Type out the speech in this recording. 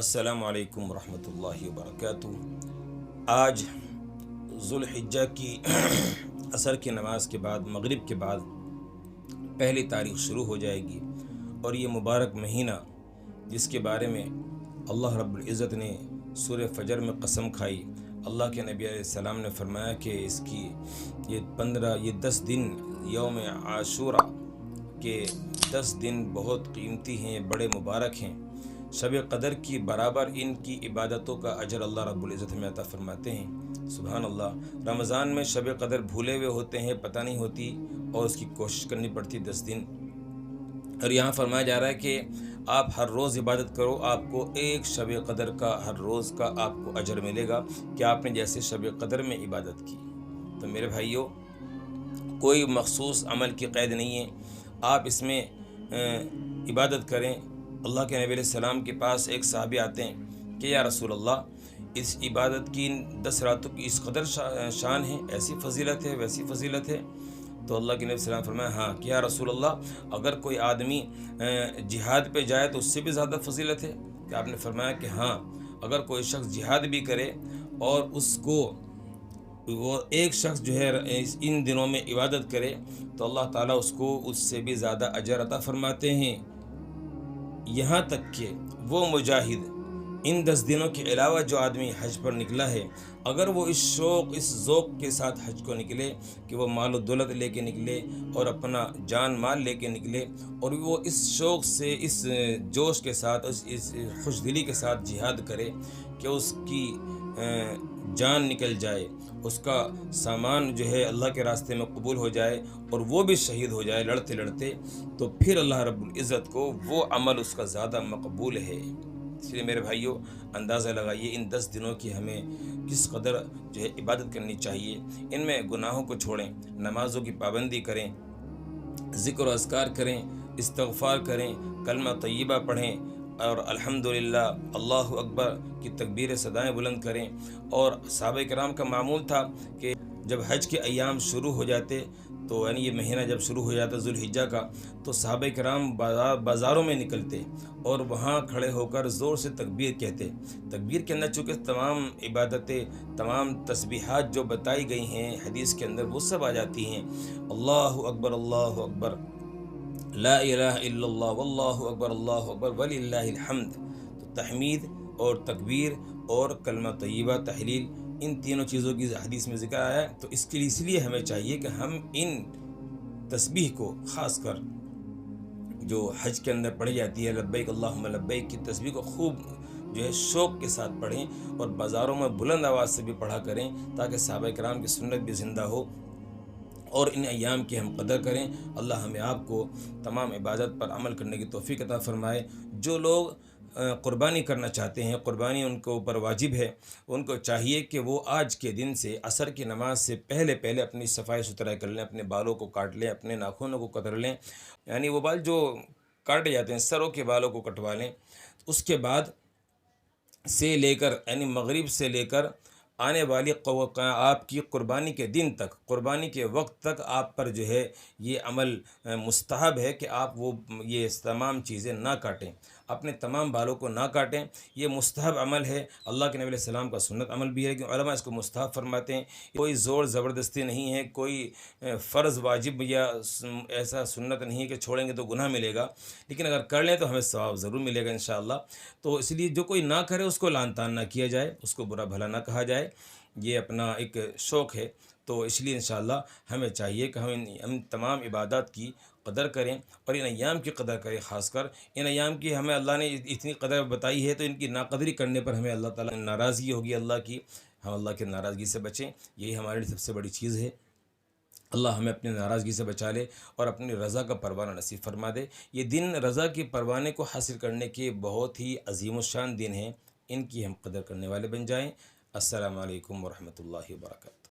अस्सलामु अलैकुम वरहमतुल्लाहि वबरकातुहू। आज ज़ुल्हिज्जा की असर की नमाज के बाद मगरिब के बाद पहली तारीख़ शुरू हो जाएगी और ये मुबारक महीना जिसके बारे में अल्लाह रब्बुल इज़्ज़त ने सूरह फजर में कसम खाई। अल्लाह के नबी अलैहिस्सलाम ने फरमाया कि इसकी ये 10 दिन यौम आशूरा के 10 दिन बहुत कीमती हैं, बड़े मुबारक हैं। शब क़दर की बराबर इनकी इबादतों का अजर अल्लाह रब्बुल इज़्ज़त में अता फरमाते हैं। सुभान अल्लाह। रमज़ान में शब क़दर भूले हुए होते हैं, पता नहीं होती और उसकी कोशिश करनी पड़ती 10 दिन। और यहाँ फरमाया जा रहा है कि आप हर रोज़ इबादत करो, आपको एक शब क़दर का हर रोज़ का आपको अजर मिलेगा कि आपने जैसे शब क़दर में इबादत की। तो मेरे भाइयों, कोई मखसूस अमल की क़ैद नहीं है, आप इसमें इबादत करें। अल्लाह के नबी सलाम के पास एक सहाबी आते हैं कि या रसूल अल्लाह, इस इबादत की 10 रातों की इस कदर शान है, ऐसी फजीलत है, वैसी फजीलत है। तो अल्लाह के नबी सलाम फरमाया हाँ कि या रसूल अल्लाह, अगर कोई आदमी जिहाद पे जाए तो उससे भी ज़्यादा फजीलत है। कि आपने फरमाया कि हाँ, अगर कोई शख्स जिहाद भी करे और उसको वो एक शख्स जो है इन दिनों में इबादत करे तो अल्लाह ताला उसको उससे भी ज़्यादा अजर अता फरमाते हैं। यहाँ तक कि वो मुजाहिद इन 10 दिनों के अलावा जो आदमी हज पर निकला है, अगर वो इस शौक़ इस ज़ौक़ के साथ हज को निकले कि वो माल और दौलत लेके निकले और अपना जान माल लेके निकले और वो इस शौक़ से इस जोश के साथ इस खुशदिली के साथ जिहाद करे कि उसकी जान निकल जाए, उसका सामान जो है अल्लाह के रास्ते में कबूल हो जाए और वो भी शहीद हो जाए लड़ते लड़ते, तो फिर अल्लाह रब्बुल इज़्ज़त को वो अमल उसका ज़्यादा मकबूल है। इसलिए मेरे भाइयों, अंदाज़ा लगाइए इन 10 दिनों की हमें किस कदर जो है इबादत करनी चाहिए। इनमें गुनाहों को छोड़ें, नमाज़ों की पाबंदी करें, ज़िक्र और अज़कार करें, इस्तग़फ़ार करें, कलमा तय्यबा पढ़ें और अल्हम्दुलिल्लाह, अल्लाहु अकबर की तकबीर सदाएँ बुलंद करें। और सहाबा किराम का मामूल था कि जब हज के अय्याम शुरू हो जाते, तो यानी ये महीना जब शुरू हो जाता ज़ुल्हिज्जा का, तो सहाबा किराम बाज़ारों में निकलते और वहाँ खड़े होकर ज़ोर से तकबीर कहते। तकबीर के अंदर चूँकि तमाम इबादतें, तमाम तस्बीहात जो बताई गई हैं हदीस के अंदर, वो सब आ जाती हैं। अल्लाहु अकबर, ला इलाहा इल्लल्लाह, वल्लाहु अकबर वलिल्लाहिल हम्द। तो तहमीद और तकबीर और कलमा तय्यबा तहलील, इन तीनों चीज़ों की हदीस में ज़िक्र आया है। तो इसके लिए इसलिए हमें चाहिए कि हम इन तस्बीह को ख़ास कर जो हज के अंदर पढ़ी जाती है, लब्बैक अल्लाहुम्मा लब्बैक की तस्बीह को खूब जो है शौक़ के साथ पढ़ें और बाज़ारों में बुलंद आवाज़ से भी पढ़ा करें, ताकि सहाबा किराम की सुन्नत भी ज़िंदा हो और इन अय्याम की हम कदर करें। अल्लाह हमें आपको तमाम इबादत पर अमल करने की तौफ़ीक़ अता फ़रमाए। जो लोग क़ुरबानी करना चाहते हैं, क़ुरबानी उनके ऊपर वाजिब है, उनको चाहिए कि वो आज के दिन से असर की नमाज से पहले पहले अपनी सफ़ाई सुथराई कर लें, अपने बालों को काट लें, अपने नाखूनों को कतर लें, यानी वो बाल जो काटे जाते हैं सरों के बालों को कटवा लें। उसके बाद से लेकर यानी मगरिब से लेकर आने वाली आपकी क़ुरबानी के दिन तक, क़ुरबानी के वक्त तक आप पर जो है ये अमल मुस्तहब है कि आप वो ये तमाम चीज़ें ना काटें, अपने तमाम बालों को ना काटें। ये मुस्तहब अमल है, अल्लाह के नबी सल्लल्लाहु अलैहि वसल्लम का सुन्नत अमल भी है कि उलमा इसको मुस्तहब फरमाते हैं। कोई ज़ोर ज़बरदस्ती नहीं है, कोई फ़र्ज़ वाजिब या ऐसा सुन्नत नहीं है कि छोड़ेंगे तो गुनाह मिलेगा, लेकिन अगर कर लें तो हमें सवाब ज़रूर मिलेगा इंशाअल्लाह। तो इसलिए जो कोई ना करे उसको लान तान ना किया जाए, उसको बुरा भला ना कहा जाए, ये अपना एक शौक़ है। तो इसलिए इंशाअल्लाह हमें चाहिए कि हम तमाम इबादत की कदर करें और इन अय्याम की कदर करें। ख़ासकर इन अय्याम की हमें अल्लाह ने इतनी कदर बताई है, तो इनकी नाक़दरी करने पर हमें अल्लाह ताला नाराज़गी होगी अल्लाह की। हम अल्लाह की नाराज़गी से बचें, यही हमारे लिए सबसे बड़ी चीज़ है। अल्लाह हमें अपनी नाराज़गी से बचा ले और अपनी रज़ा का परवाना नसीब फरमा दे। ये दिन रज़ा के परवाने को हासिल करने के बहुत ही अज़ीमुश्शान दिन हैं, इनकी हम कदर करने वाले बन जाएँ। अस्सलामु अलैकुम वरहमतुल्लाहि वबरकातुहू।